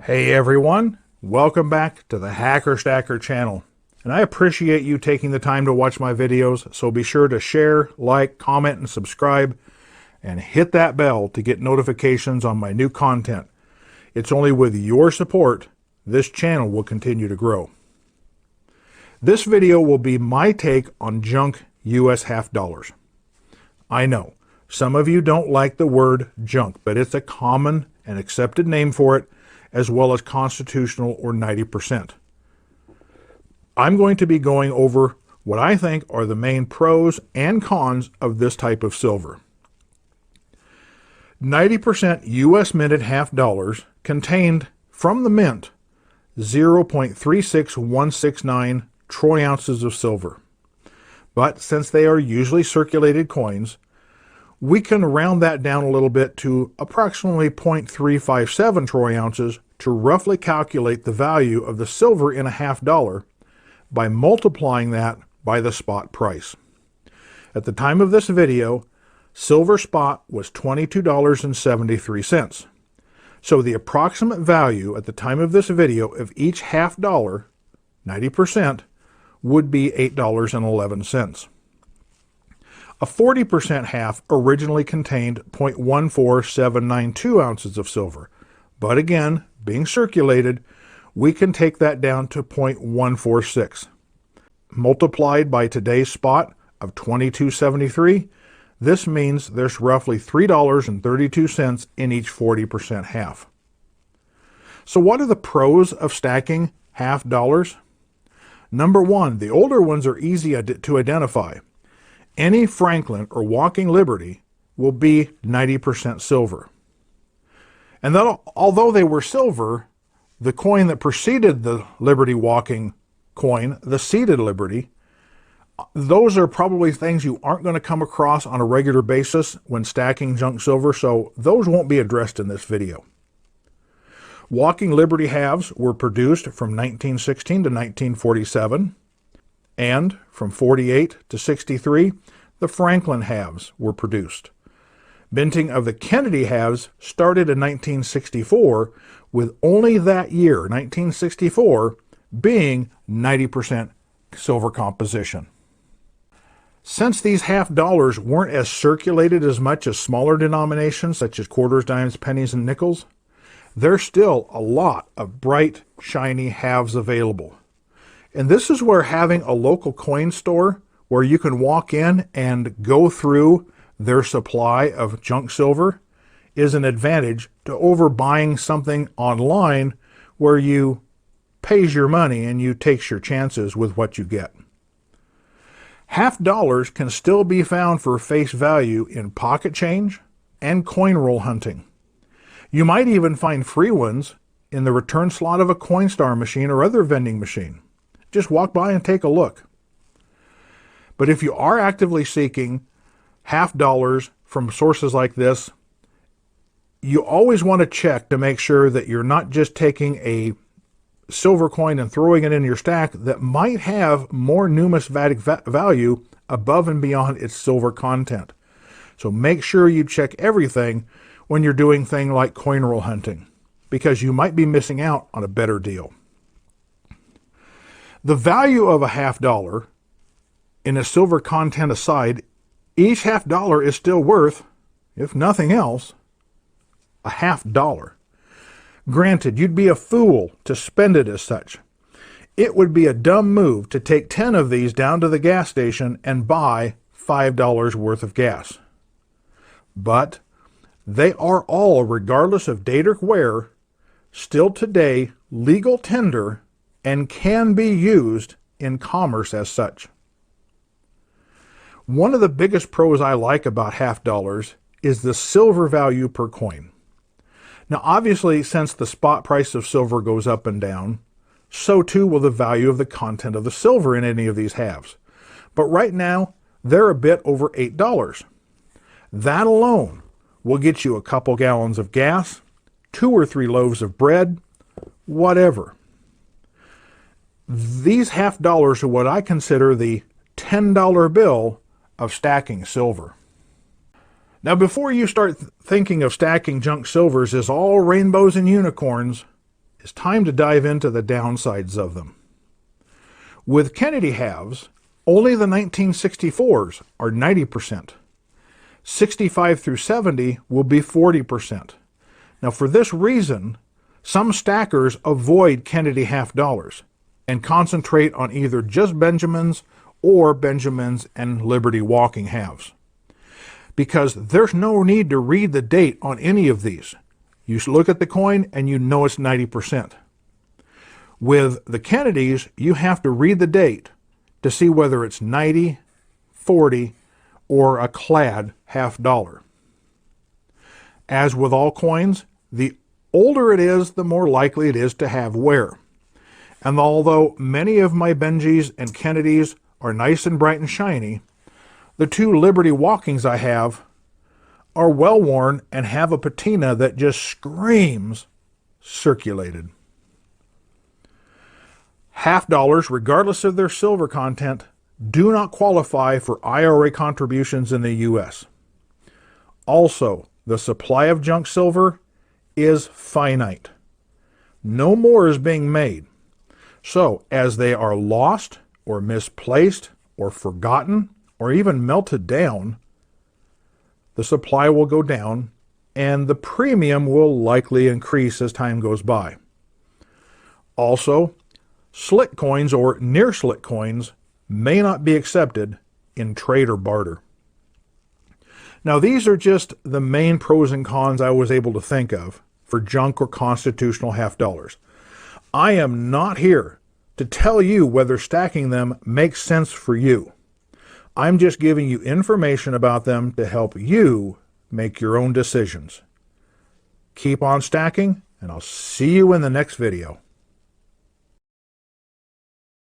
Hey everyone, welcome back to the Hacker Stacker channel. And I appreciate you taking the time to watch my videos, so be sure to share, like, comment, and subscribe, and hit that bell to get notifications on my new content. It's only with your support this channel will continue to grow. This video will be my take on junk US half dollars. I know, some of you don't like the word junk, but it's a common and accepted name for it, as well as constitutional or 90%. I'm going to be going over what I think are the main pros and cons of this type of silver. 90% US minted half dollars contained from the mint 0.36169 troy ounces of silver. But since they are usually circulated coins, we can round that down a little bit to approximately 0.357 troy ounces to roughly calculate the value of the silver in a half dollar by multiplying that by the spot price. At the time of this video, silver spot was $22.73. So the approximate value at the time of this video of each half dollar, 90%, would be $8.11. A 40% half originally contained 0.14792 ounces of silver, but again, being circulated, we can take that down to 0.146. Multiplied by today's spot of $22.73, this means there's roughly $3.32 in each 40% half. So what are the pros of stacking half dollars? Number one, the older ones are easy to identify. Any Franklin or Walking Liberty will be 90% silver. And that, although they were silver, the coin that preceded the Liberty Walking coin, the seated Liberty, those are probably things you aren't going to come across on a regular basis when stacking junk silver, so those won't be addressed in this video. Walking Liberty halves were produced from 1916 to 1947. And from 48 to 63, the Franklin halves were produced. Minting of the Kennedy halves started in 1964, with only that year, 1964, being 90% silver composition. Since these half dollars weren't as circulated as much as smaller denominations such as quarters, dimes, pennies, and nickels, there's still a lot of bright, shiny halves available. And this is where having a local coin store where you can walk in and go through their supply of junk silver is an advantage to over buying something online where you pays your money and you takes your chances with what you get. Half dollars can still be found for face value in pocket change and coin roll hunting. You might even find free ones in the return slot of a Coinstar machine or other vending machine. Just walk by and take a look. But if you are actively seeking half dollars from sources like this, you always want to check to make sure that you're not just taking a silver coin and throwing it in your stack that might have more numismatic value above and beyond its silver content. So make sure you check everything when you're doing things like coin roll hunting, because you might be missing out on a better deal. The value of a half dollar, in a silver content aside, each half dollar is still worth, if nothing else, a half dollar. Granted, you'd be a fool to spend it as such. It would be a dumb move to take 10 of these down to the gas station and buy $5 worth of gas. But they are all, regardless of date or wear, still today legal tender and can be used in commerce as such. One of the biggest pros I like about half dollars is the silver value per coin. Now obviously, since the spot price of silver goes up and down, so too will the value of the content of the silver in any of these halves. But right now, they're a bit over $8. That alone will get you a couple gallons of gas, 2 or 3 loaves of bread, whatever. These half dollars are what I consider the $10 bill of stacking silver. Now, before you start thinking of stacking junk silvers as all rainbows and unicorns, it's time to dive into the downsides of them. With Kennedy halves, only the 1964s are 90%. 65 through 70 will be 40%. Now, for this reason, some stackers avoid Kennedy half dollars and concentrate on either just Benjamins or Benjamins and Liberty Walking halves, because there's no need to read the date on any of these. You look at the coin and you know it's 90%. With the Kennedys, you have to read the date to see whether it's 90, 40, or a clad half dollar. As with all coins, the older it is, the more likely it is to have wear. And although many of my Benjis and Kennedys are nice and bright and shiny, the two Liberty Walkings I have are well worn and have a patina that just screams circulated. Half dollars, regardless of their silver content, do not qualify for IRA contributions in the U.S. Also, the supply of junk silver is finite. No more is being made. So, as they are lost or misplaced or forgotten or even melted down, the supply will go down and the premium will likely increase as time goes by. Also, slick coins or near slick coins may not be accepted in trade or barter. Now, these are just the main pros and cons I was able to think of for junk or constitutional half dollars. I am not here to tell you whether stacking them makes sense for you. I'm just giving you information about them to help you make your own decisions. Keep on stacking, and I'll see you in the next video.